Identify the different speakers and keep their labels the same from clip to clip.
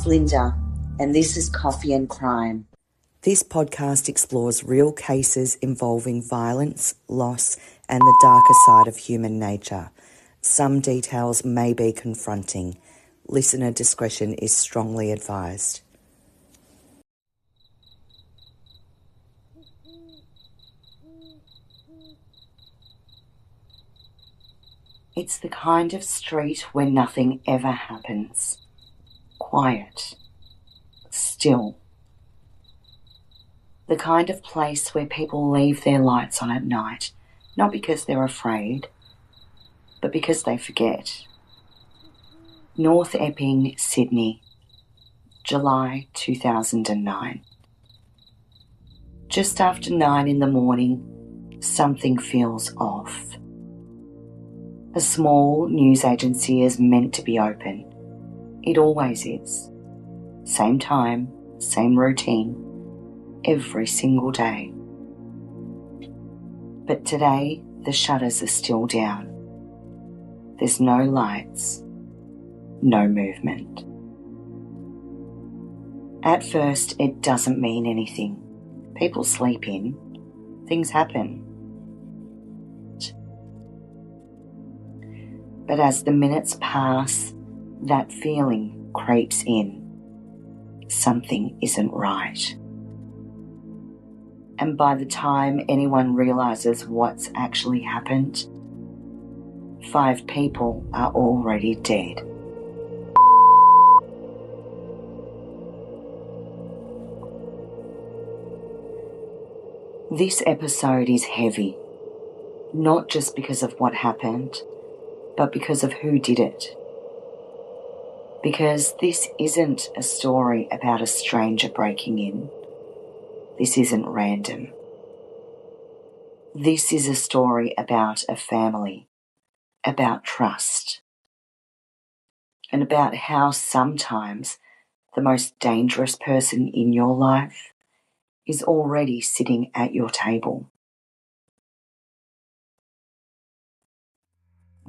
Speaker 1: Linda, and this is Coffee and Crime. This podcast explores real cases involving violence, loss, and the darker side of human nature. Some details may be confronting. Listener discretion is strongly advised. It's the kind of street where nothing ever happens. Quiet, still. The kind of place where people leave their lights on at night, not because they're afraid, but because they forget. North Epping, Sydney, July 2009. Just after 9 in the morning, something feels off. A small news agency is meant to be open. It always is. Same time, same routine, every single day. But today, the shutters are still down. There's no lights, no movement. At first, it doesn't mean anything. People sleep in. Things happen. But as the minutes pass, that feeling creeps in. Something isn't right. And by the time anyone realises what's actually happened, 5 people are already dead. This episode is heavy, not just because of what happened, but because of who did it. Because this isn't a story about a stranger breaking in. This isn't random. This is a story about a family, about trust, and about how sometimes the most dangerous person in your life is already sitting at your table.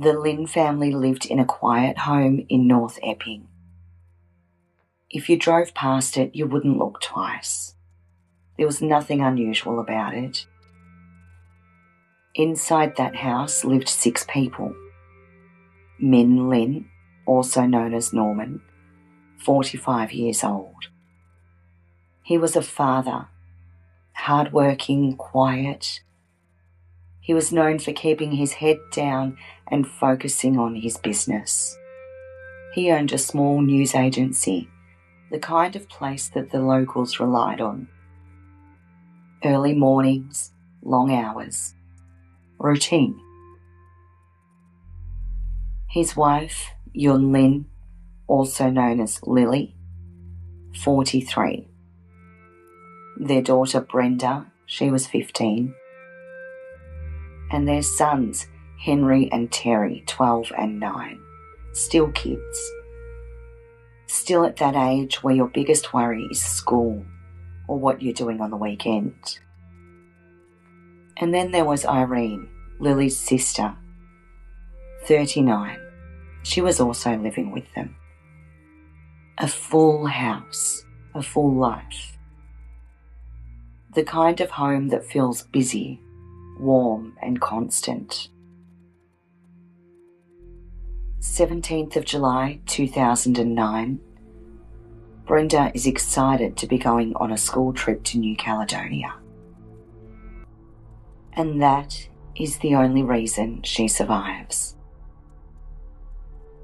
Speaker 1: The Lynn family lived in a quiet home in North Epping. If you drove past it, you wouldn't look twice. There was nothing unusual about it. Inside that house lived 6 people. Min Lynn, also known as Norman, 45 years old. He was a father, hardworking, quiet. He was known for keeping his head down and focusing on his business. He owned a small news agency, the kind of place that the locals relied on. Early mornings, long hours, routine. His wife, Yun Lin, also known as Lily, 43. Their daughter Brenda, she was 15. And their sons, Henry and Terry, 12 and 9. Still kids. Still at that age where your biggest worry is school or what you're doing on the weekend. And then there was Irene, Lily's sister, 39. She was also living with them. A full house, a full life. The kind of home that feels busy, warm and constant. 17th of July 2009. Brenda is excited to be going on a school trip to New Caledonia. And that is the only reason she survives.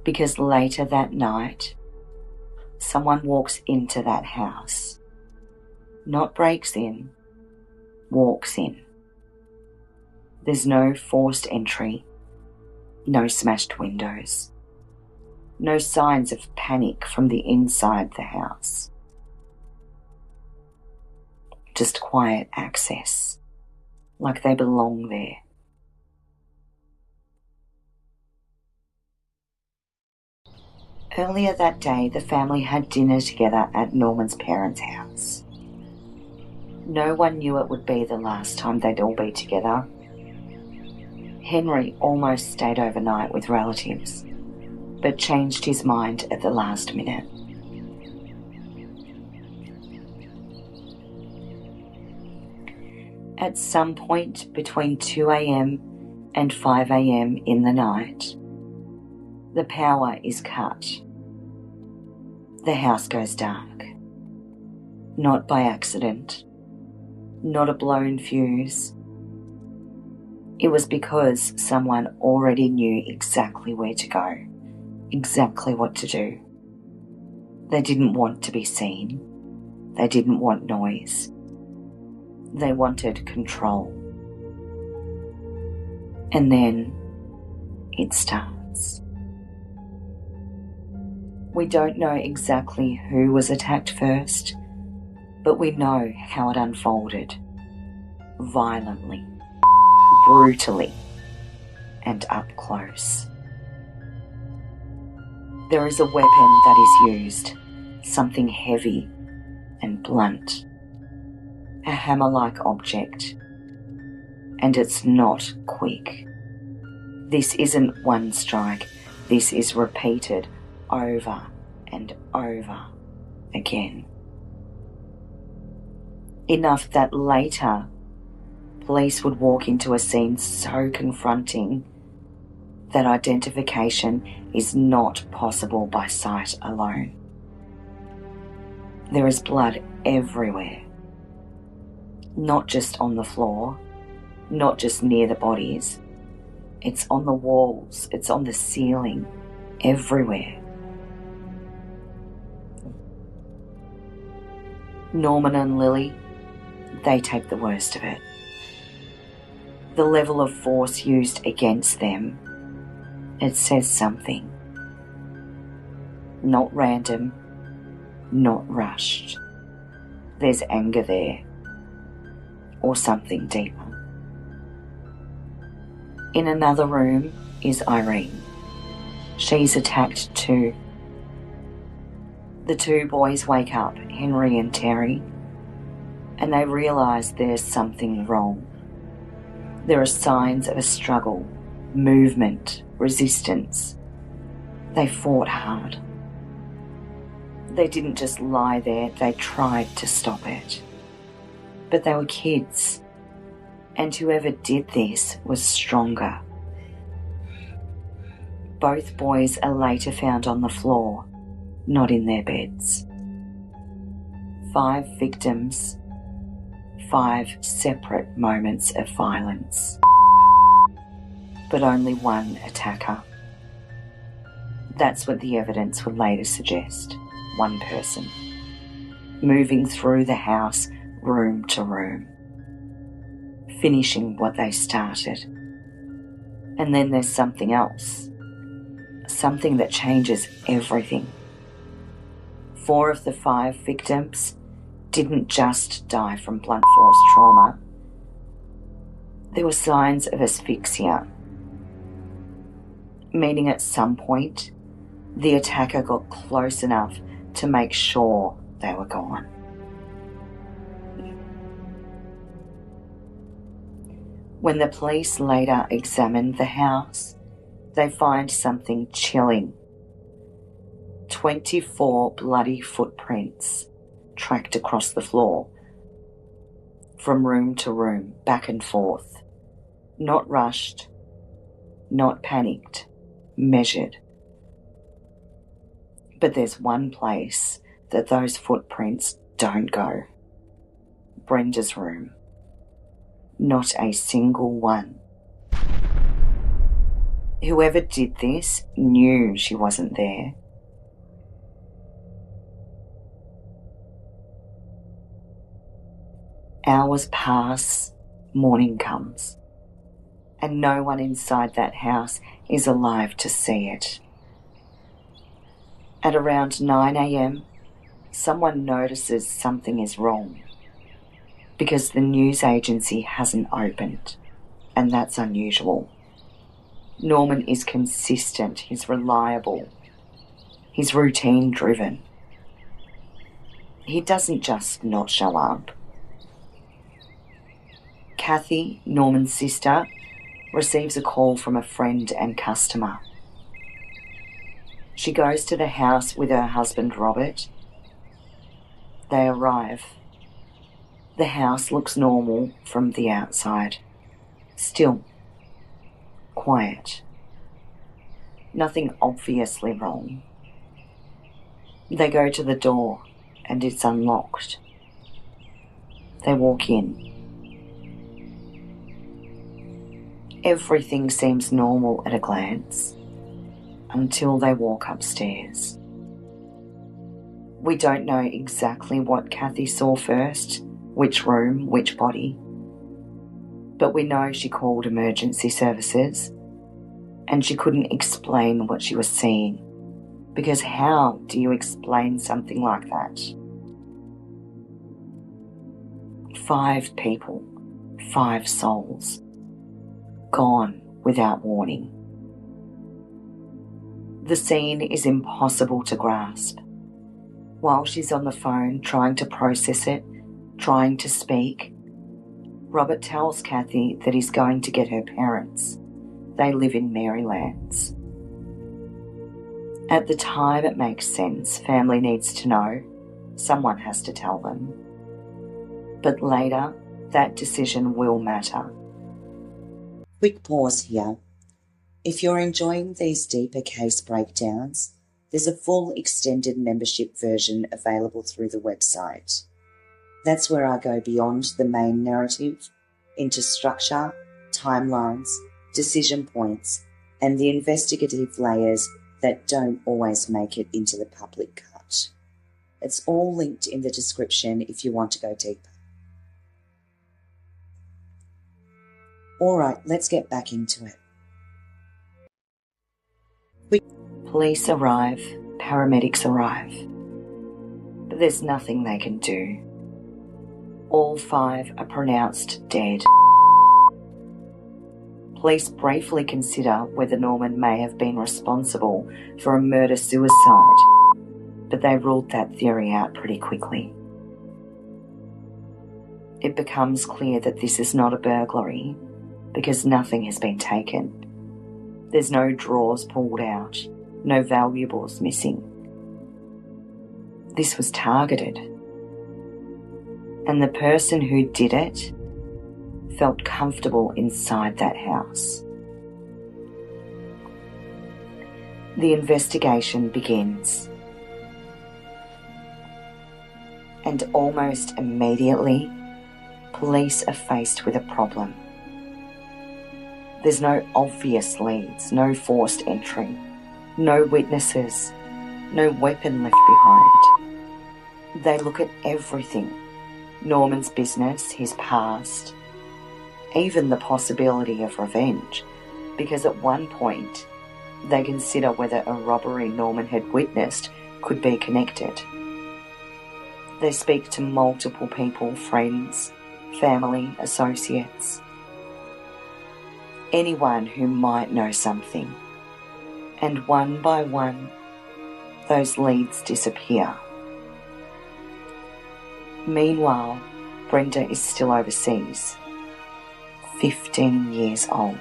Speaker 1: Because later that night, someone walks into that house. Not breaks in, walks in. There's no forced entry, no smashed windows, no signs of panic from the inside the house. Just quiet access, like they belong there. Earlier that day, the family had dinner together at Norman's parents' house. No one knew it would be the last time they'd all be together. Henry almost stayed overnight with relatives, but changed his mind at the last minute. At some point between 2 a.m. and 5 a.m. in the night, the power is cut. The house goes dark. Not by accident. Not a blown fuse. It was because someone already knew exactly where to go, exactly what to do. They didn't want to be seen. They didn't want noise. They wanted control. And then it starts. We don't know exactly who was attacked first, but we know how it unfolded. Violently, brutally, and up close. There is a weapon that is used, something heavy and blunt, a hammer-like object, and it's not quick. This isn't one strike, this is repeated over and over again. Enough that later, police would walk into a scene so confronting that identification is not possible by sight alone. There is blood everywhere. Not just on the floor, not just near the bodies. It's on the walls, it's on the ceiling, everywhere. Norman and Lily, they take the worst of it. The level of force used against them, it says something. Not random, not rushed. There's anger there, or something deeper. In another room is Irene. She's attacked too. The two boys wake up, Henry and Terry, and they realise there's something wrong. There are signs of a struggle, movement, resistance. They fought hard. They didn't just lie there, they tried to stop it. But they were kids, and whoever did this was stronger. Both boys are later found on the floor, not in their beds. 5 victims, 5 separate moments of violence, but only one attacker. That's what the evidence would later suggest. One person, moving through the house room to room, finishing what they started. And then there's something else, something that changes everything. 4 of the 5 victims didn't just die from blunt force trauma. There were signs of asphyxia, meaning at some point the attacker got close enough to make sure they were gone. When the police later examined the house, they find something chilling. 24 bloody footprints tracked across the floor, from room to room, back and forth. Not rushed, not panicked, measured. But there's one place that those footprints don't go. Brenda's room. Not a single one. Whoever did this knew she wasn't there. Hours pass, morning comes, and no one inside that house is alive to see it. At around 9 a.m, someone notices something is wrong because the news agency hasn't opened, and that's unusual. Norman is consistent, he's reliable. He's routine-driven. He doesn't just not show up. Kathy, Norman's sister, receives a call from a friend and customer. She goes to the house with her husband, Robert. They arrive. The house looks normal from the outside. Still, quiet. Nothing obviously wrong. They go to the door and it's unlocked. They walk in. Everything seems normal at a glance until they walk upstairs. We don't know exactly what Kathy saw first, which room, which body, but we know she called emergency services and she couldn't explain what she was seeing, because how do you explain something like that? 5 people, 5 souls, gone without warning. The scene is impossible to grasp. While she's on the phone trying to process it, trying to speak, Robert tells Kathy that he's going to get her parents. They live in Marylands. At the time it makes sense, family needs to know, someone has to tell them. But later, that decision will matter. Quick pause here. If you're enjoying these deeper case breakdowns, there's a full extended membership version available through the website. That's where I go beyond the main narrative into structure, timelines, decision points, and the investigative layers that don't always make it into the public cut. It's all linked in the description if you want to go deeper. Alright, let's get back into it. Police arrive, paramedics arrive, but there's nothing they can do. All 5 are pronounced dead. Police briefly consider whether Norman may have been responsible for a murder-suicide, but they ruled that theory out pretty quickly. It becomes clear that this is not a burglary because nothing has been taken. There's no drawers pulled out, no valuables missing. This was targeted. And the person who did it felt comfortable inside that house. The investigation begins. And almost immediately, police are faced with a problem. There's no obvious leads, no forced entry, no witnesses, no weapon left behind. They look at everything. Norman's business, his past, even the possibility of revenge, because at one point they consider whether a robbery Norman had witnessed could be connected. They speak to multiple people, friends, family, associates, anyone who might know something. And one by one, those leads disappear. Meanwhile, Brenda is still overseas, 15 years old,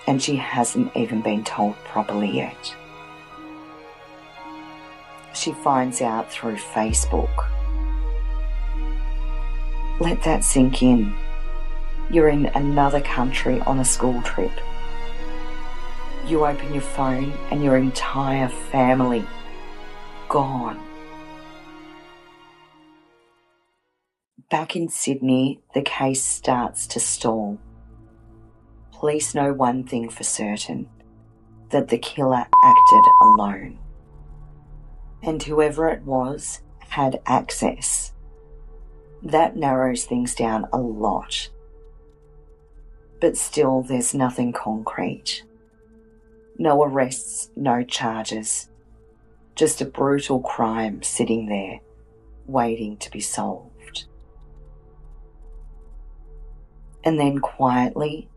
Speaker 1: and she hasn't even been told properly yet. She finds out through Facebook. Let that sink in. You're in another country on a school trip. You open your phone and your entire family gone. Back in Sydney, the case starts to stall. Police know one thing for certain, that the killer acted alone. And whoever it was had access. That narrows things down a lot. But still, there's nothing concrete. No arrests, no charges. Just a brutal crime sitting there, waiting to be solved. And then quietly,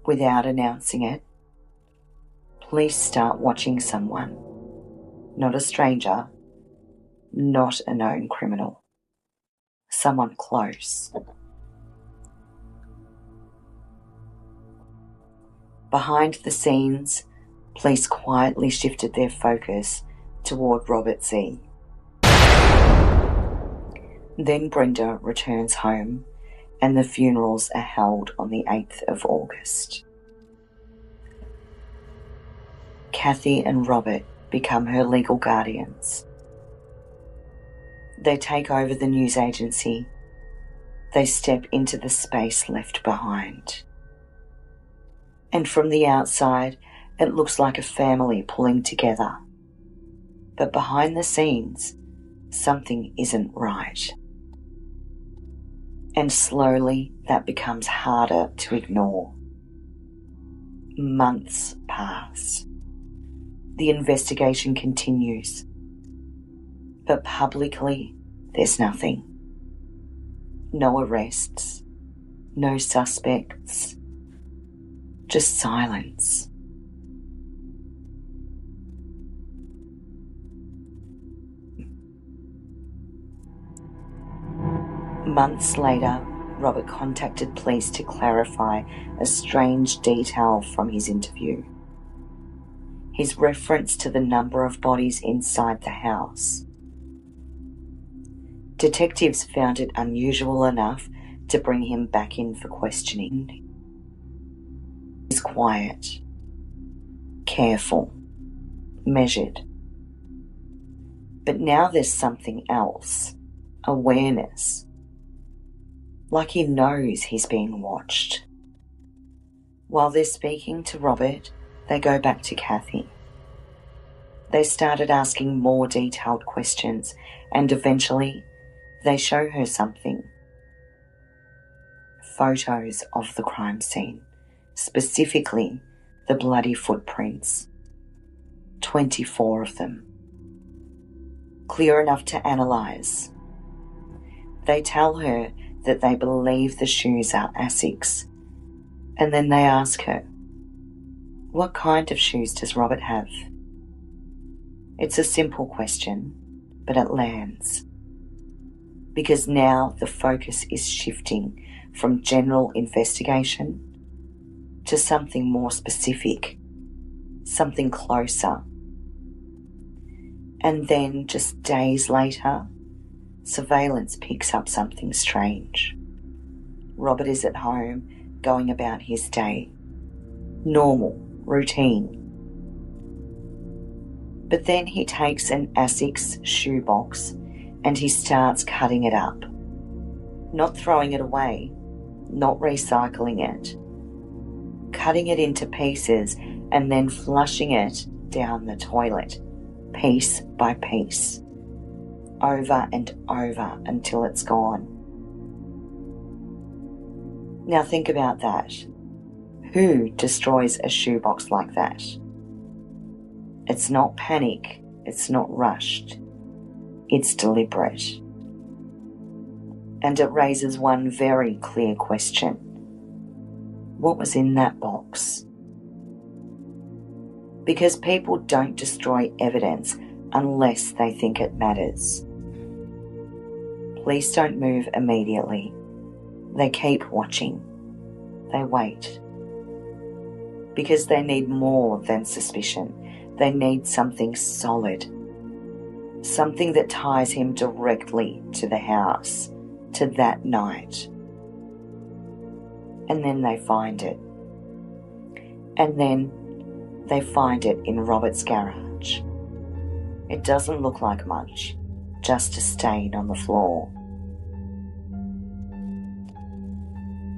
Speaker 1: without announcing it, police start watching someone. Not a stranger, not a known criminal. Someone close. Behind the scenes, police quietly shifted their focus toward Robert Xie. Then Brenda returns home and the funerals are held on the 8th of August. Kathy and Robert become her legal guardians. They take over the news agency. They step into the space left behind. And from the outside, it looks like a family pulling together. But behind the scenes, something isn't right. And slowly, that becomes harder to ignore. Months pass. The investigation continues. But publicly, there's nothing. No arrests, no suspects, just silence. Months later, Robert contacted police to clarify a strange detail from his interview. His reference to the number of bodies inside the house. Detectives found it unusual enough to bring him back in for questioning. He's quiet, careful, measured. But now there's something else, awareness. Like he knows he's being watched. While they're speaking to Robert, they go back to Kathy. They started asking more detailed questions and eventually they show her something. Photos of the crime scene, specifically the bloody footprints. 24 of them. Clear enough to analyse. They tell her that they believe the shoes are Asics, and then they ask her, what kind of shoes does Robert have? It's a simple question, but it lands. Because now the focus is shifting from general investigation to something more specific, something closer. And then just days later, surveillance picks up something strange. Robert is at home, going about his day. Normal, routine. But then he takes an Asics shoebox and he starts cutting it up. Not throwing it away, not recycling it. Cutting it into pieces and then flushing it down the toilet, piece by piece. Over and over until it's gone. Now think about that. Who destroys a shoebox like that? It's not panic, it's not rushed, it's deliberate. And it raises one very clear question. What was in that box? Because people don't destroy evidence unless they think it matters. Police don't move immediately. They keep watching. They wait. Because they need more than suspicion. They need something solid. Something that ties him directly to the house, to that night. And then they find it. And then they find it in Robert's garage. It doesn't look like much, just a stain on the floor.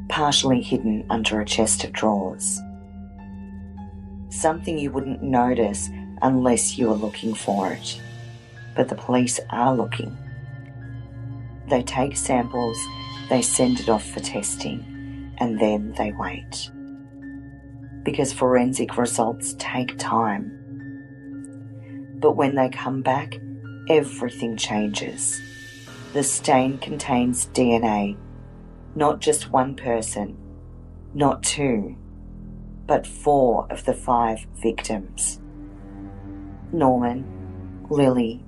Speaker 1: Partially hidden under a chest of drawers. Something you wouldn't notice unless you were looking for it. But the police are looking. They take samples, they send it off for testing, and then they wait. Because forensic results take time. But when they come back, everything changes. The stain contains DNA, not just one person, not two, but 4 of the 5 victims. Norman, Lily,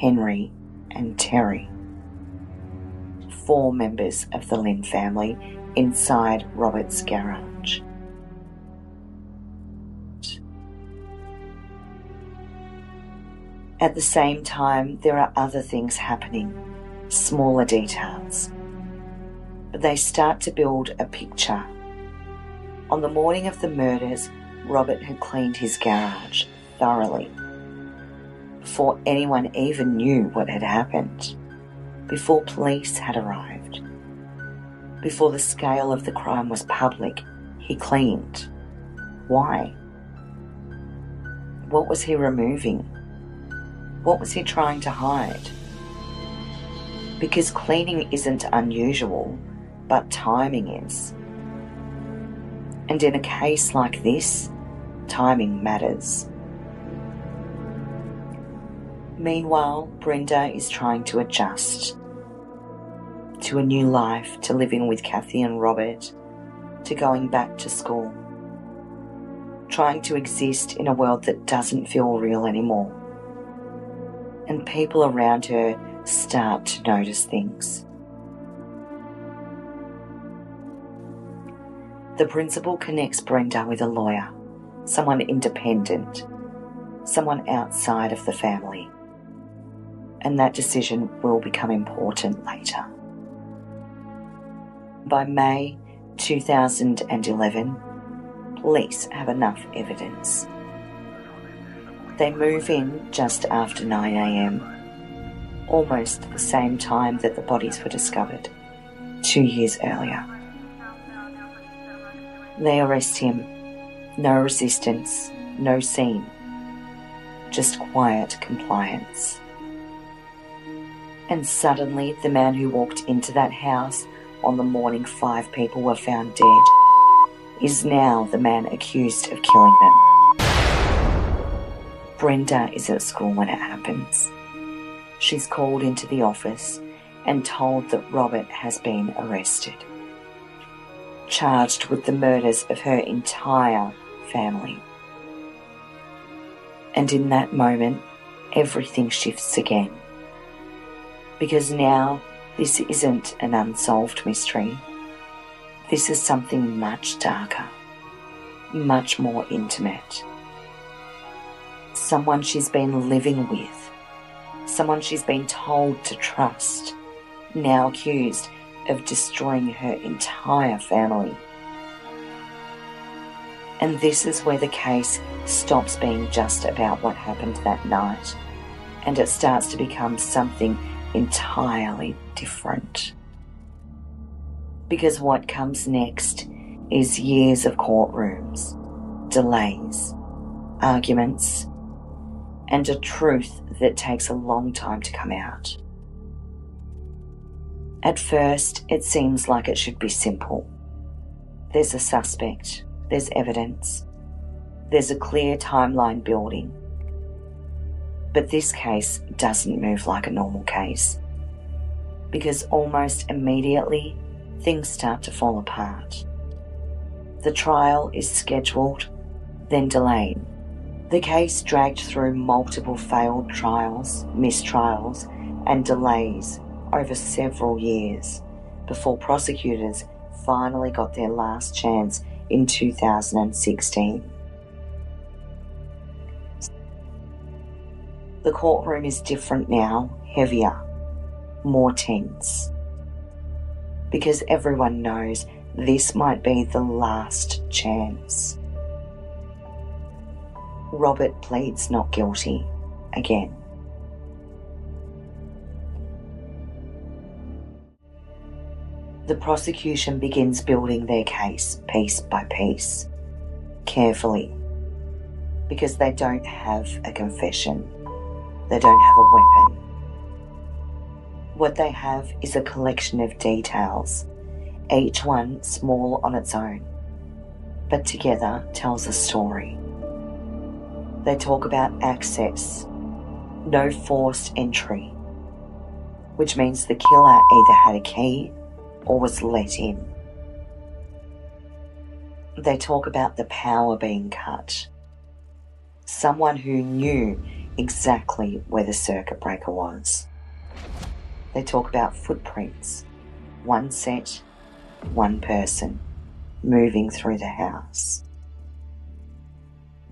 Speaker 1: Henry, and Terry, 4 members of the Lynn family inside Robert's garage. At the same time, there are other things happening, smaller details. But they start to build a picture. On the morning of the murders, Robert had cleaned his garage thoroughly, before anyone even knew what had happened, before police had arrived, before the scale of the crime was public. He cleaned. Why? What was he removing? What was he trying to hide? Because cleaning isn't unusual, but timing is. And in a case like this, timing matters. Meanwhile, Brenda is trying to adjust to a new life, to living with Kathy and Robert, to going back to school, trying to exist in a world that doesn't feel real anymore. And people around her start to notice things. The principal connects Brenda with a lawyer, someone independent, someone outside of the family. And that decision will become important later. By May 2011, police have enough evidence. They move in just after 9 a.m, almost the same time that the bodies were discovered, 2 years earlier. They arrest him. No resistance, no scene, just quiet compliance. And suddenly, the man who walked into that house on the morning 5 people were found dead is now the man accused of killing them. Brenda is at school when it happens. She's called into the office and told that Robert has been arrested, charged with the murders of her entire family. And in that moment, everything shifts again. Because now, this isn't an unsolved mystery. This is something much darker, much more intimate. Someone she's been living with, someone she's been told to trust, now accused of destroying her entire family. And this is where the case stops being just about what happened that night, and it starts to become something entirely different. Because what comes next is years of courtrooms, delays, arguments, and a truth that takes a long time to come out. At first, it seems like it should be simple. There's a suspect, there's evidence, there's a clear timeline building. But this case doesn't move like a normal case, because almost immediately things start to fall apart. The trial is scheduled, then delayed. The case dragged through multiple failed trials, mistrials, and delays over several years before prosecutors finally got their last chance in 2016. The courtroom is different now, heavier, more tense. Because everyone knows this might be the last chance. Robert pleads not guilty again. The prosecution begins building their case piece by piece, carefully, because they don't have a confession. They don't have a weapon. What they have is a collection of details, each one small on its own, but together tells a story. They talk about access, no forced entry, which means the killer either had a key or was let in. They talk about the power being cut. Someone who knew exactly where the circuit breaker was. They talk about footprints, one set, one person, moving through the house.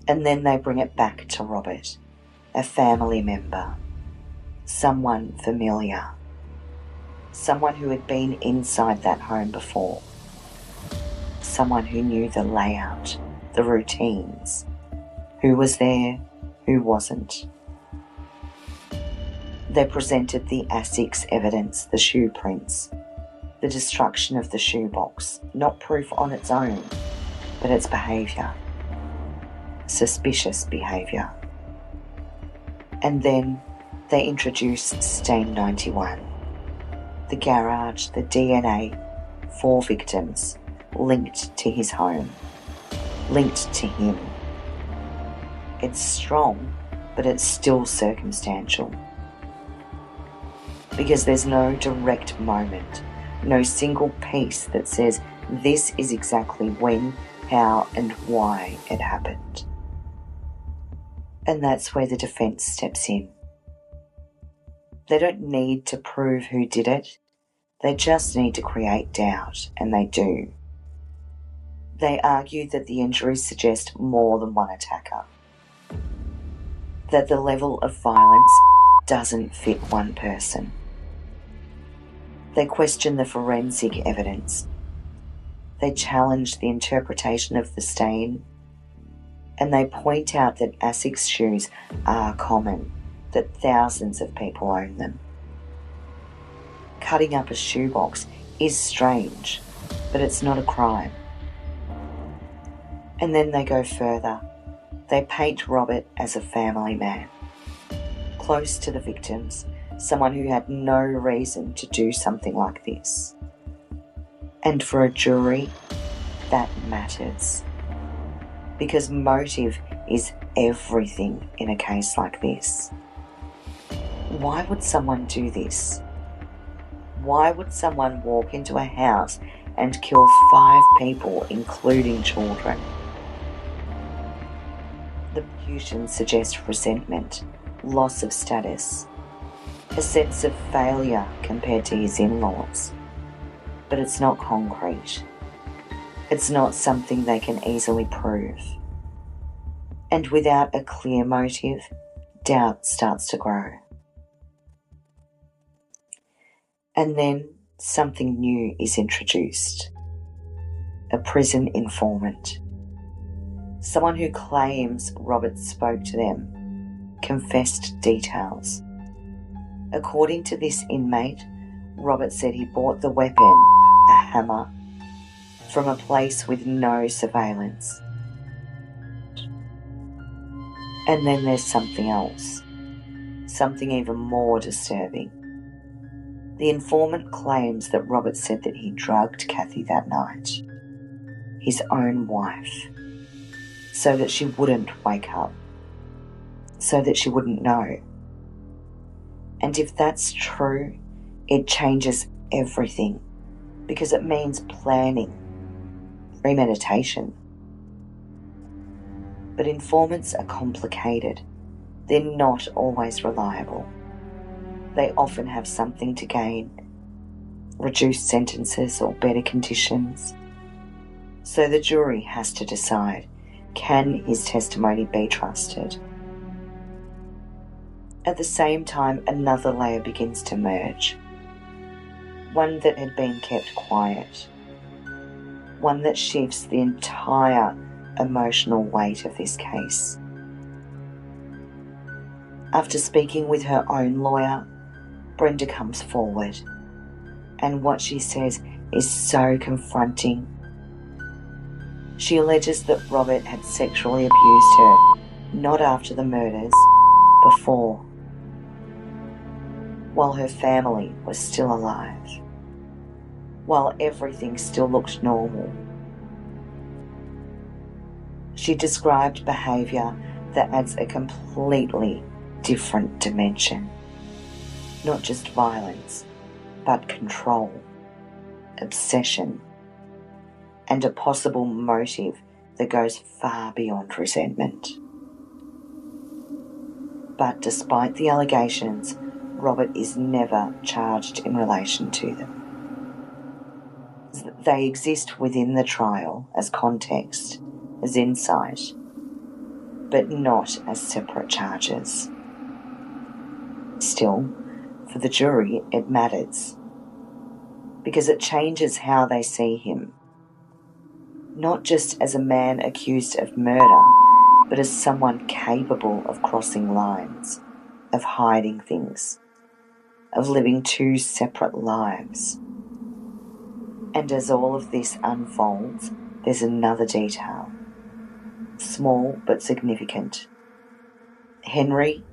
Speaker 1: And then they bring it back to Robert, a family member, someone familiar, someone who had been inside that home before, someone who knew the layout, the routines, who was there, who wasn't. They presented the ASIC's evidence, the shoe prints, the destruction of the shoebox, not proof on its own, but its behaviour, suspicious behaviour. And then they introduced Stain 91, the garage, the DNA, 4 victims, linked to his home, linked to him. It's strong, but it's still circumstantial. Because there's no direct moment, no single piece that says this is exactly when, how, and why it happened. And that's where the defence steps in. They don't need to prove who did it, they just need to create doubt, and they do. They argue that the injuries suggest more than one attacker, that the level of violence doesn't fit one person. They question the forensic evidence. They challenge the interpretation of the stain, and they point out that ASIC's shoes are common, that thousands of people own them. Cutting up a shoebox is strange, but it's not a crime. And then they go further. They paint Robert as a family man, close to the victims, someone who had no reason to do something like this. And for a jury, that matters. Because motive is everything in a case like this. Why would someone do this? Why would someone walk into a house and kill 5 people, including children? The prosecution suggests resentment, loss of status, a sense of failure compared to his in-laws. But it's not concrete. It's not something they can easily prove. And without a clear motive, doubt starts to grow. And then something new is introduced. A prison informant. Someone who claims Robert spoke to them, confessed details. According to this inmate, Robert said he bought the weapon, a hammer, from a place with no surveillance. And then there's something else, something even more disturbing. The informant claims that Robert said that he drugged Kathy that night, his own wife, so that she wouldn't wake up, so that she wouldn't know. And if that's true, it changes everything, because it means planning, premeditation. But informants are complicated. They're not always reliable. They often have something to gain, reduced sentences or better conditions. So the jury has to decide, can his testimony be trusted? At the same time, another layer begins to emerge. One that had been kept quiet. One that shifts the entire emotional weight of this case. After speaking with her own lawyer, Brenda comes forward, and what she says is so confronting. She alleges that Robert had sexually abused her, not after the murders, before, while her family was still alive, while everything still looked normal. She described behaviour that adds a completely different dimension. Not just violence, but control, obsession, and a possible motive that goes far beyond resentment. But despite the allegations, Robert is never charged in relation to them. They exist within the trial as context, as insight, but not as separate charges. Still, for the jury, it matters, because it changes how they see him, not just as a man accused of murder, but as someone capable of crossing lines, of hiding things, of living two separate lives. And as all of this unfolds, there's another detail, small but significant. Henry,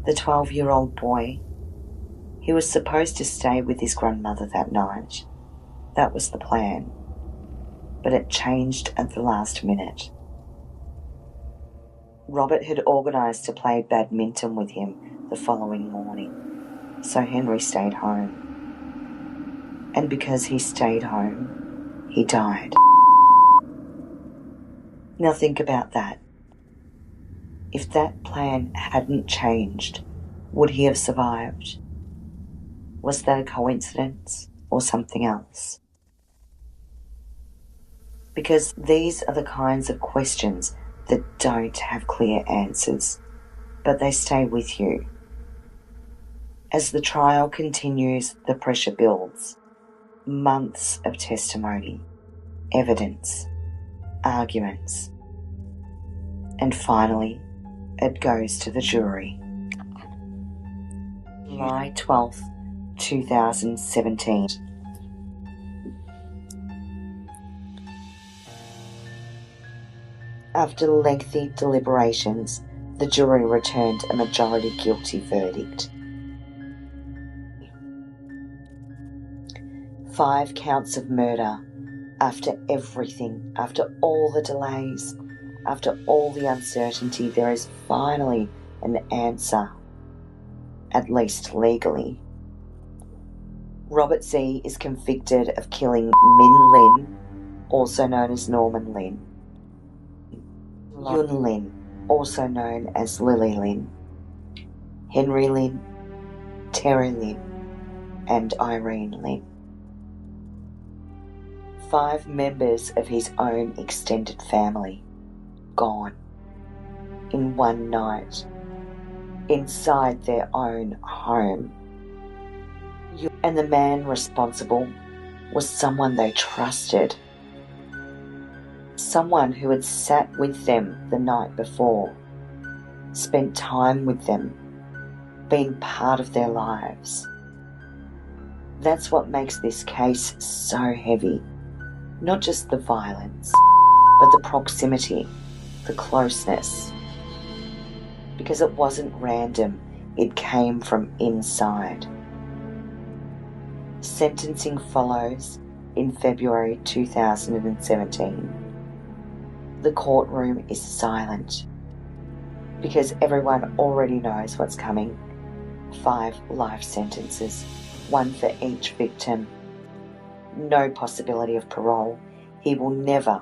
Speaker 1: the 12-year-old boy, he was supposed to stay with his grandmother that night. That was the plan. But it changed at the last minute. Robert had organised to play badminton with him the following morning, so Henry stayed home. And because he stayed home, he died. Now think about that. If that plan hadn't changed, would he have survived? Was that a coincidence or something else? Because these are the kinds of questions that don't have clear answers, but they stay with you. As the trial continues, the pressure builds. Months of testimony, evidence, arguments, and finally, it goes to the jury. July 12th, 2017. After lengthy deliberations, the jury returned a majority guilty verdict. 5 counts of murder. After everything, after all the delays, after all the uncertainty, there is finally an answer, at least legally. Robert Xie is convicted of killing Min Lin, also known as Norman Lin, Yun Lin, also known as Lily Lin, Henry Lin, Terry Lin, and Irene Lin. 5 members of his own extended family gone in one night inside their own home. And the man responsible was someone they trusted, someone who had sat with them the night before, spent time with them, been part of their lives. That's what makes this case so heavy. Not just the violence, but the proximity, the closeness. Because it wasn't random, it came from inside. Sentencing follows in February 2017. The courtroom is silent because everyone already knows what's coming. 5 life sentences, 1 for each victim. No possibility of parole. He will never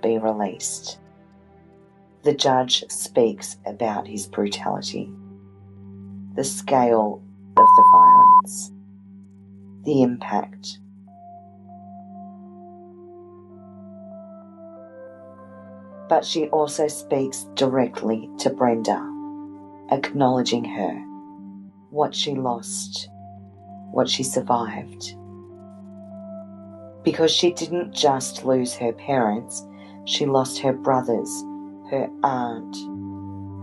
Speaker 1: be released. The judge speaks about his brutality, the scale of the violence, the impact. But she also speaks directly to Brenda, acknowledging her, what she lost, what she survived. Because she didn't just lose her parents, she lost her brothers, her aunt,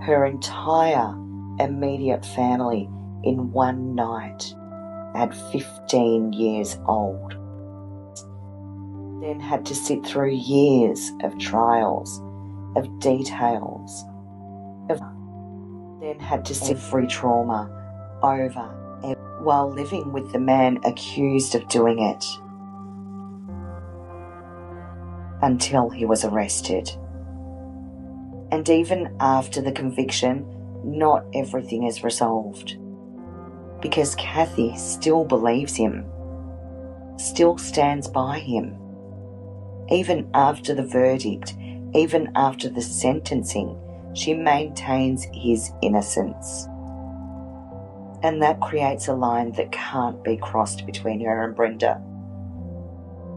Speaker 1: her entire immediate family in one night at 15 years old. Then had to sit through years of trials, of details, then had to sit through trauma over while living with the man accused of doing it, until he was arrested. And even after the conviction, not everything is resolved, because Kathy still believes him, still stands by him. Even after the verdict, even after the sentencing, she maintains his innocence. And that creates a line that can't be crossed between her and Brenda,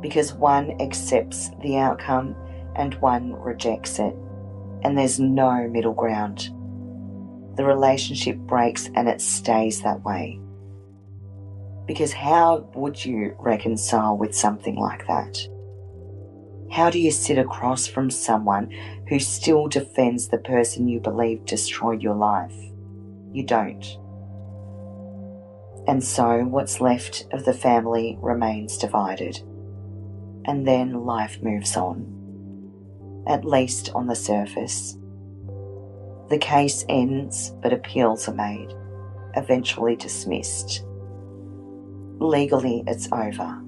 Speaker 1: because one accepts the outcome and one rejects it, and there's no middle ground. The relationship breaks and it stays that way. Because how would you reconcile with something like that? How do you sit across from someone who still defends the person you believe destroyed your life? You don't. And so what's left of the family remains divided. And then life moves on, at least on the surface. The case ends, but appeals are made, eventually dismissed. Legally, it's over.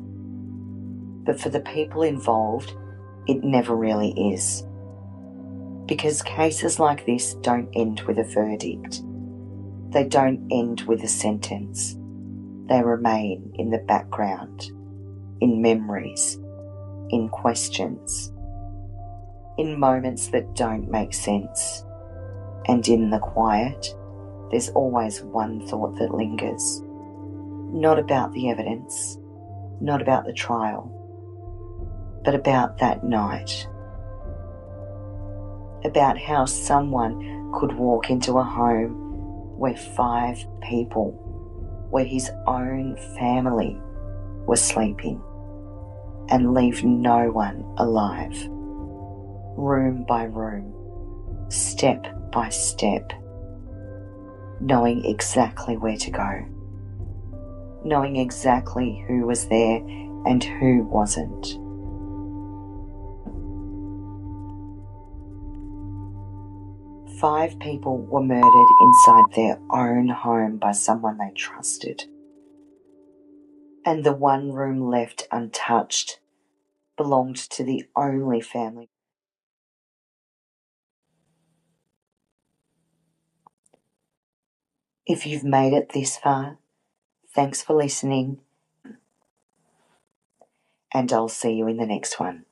Speaker 1: But for the people involved, it never really is. Because cases like this don't end with a verdict. They don't end with a sentence. They remain in the background, in memories, in questions, in moments that don't make sense. And in the quiet, there's always one thought that lingers. Not about the evidence, not about the trial, but about that night. About how someone could walk into a home where 5 people, where his own family were sleeping, and leave no one alive. Room by room, step by step, knowing exactly where to go, knowing exactly who was there and who wasn't. Five people were murdered inside their own home by someone they trusted. And the one room left untouched belonged to the only family. If you've made it this far, thanks for listening, and I'll see you in the next one.